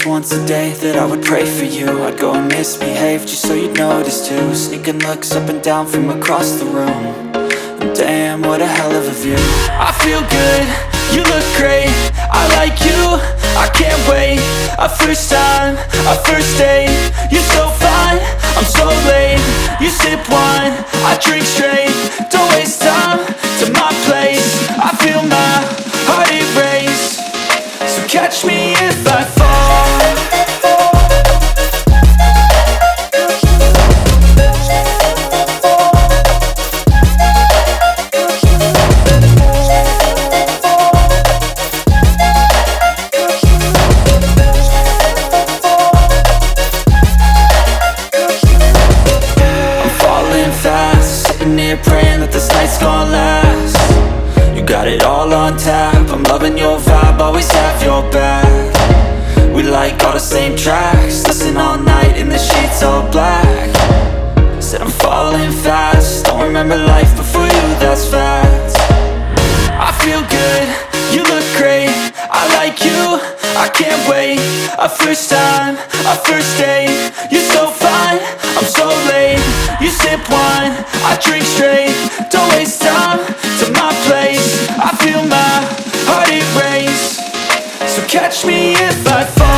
once a day that I would pray for you. I'd go and misbehave just so you'd notice too. Sneaking looks up and down from across the room. And damn, what a hell of a view. I feel good, you look great, I like you, I can't wait. A first time, a first date, you're so fine, I'm so late. You sip wine, I drink straight. Don't waste time to my place. I feel my heart erase. So catch me if I fall. Praying that this night's gonna last. You got it all on tap, I'm loving your vibe, always have your back. We like all the same tracks, listen all night in the sheets all black. Said I'm falling fast, don't remember life before you, that's fact. I feel good, you look great, I like you, I can't wait. A first time, a first date, you're so fine, I'm so late. You sip wine, I drink straight. Don't waste time to my place. I feel my heart erase. So catch me if I fall.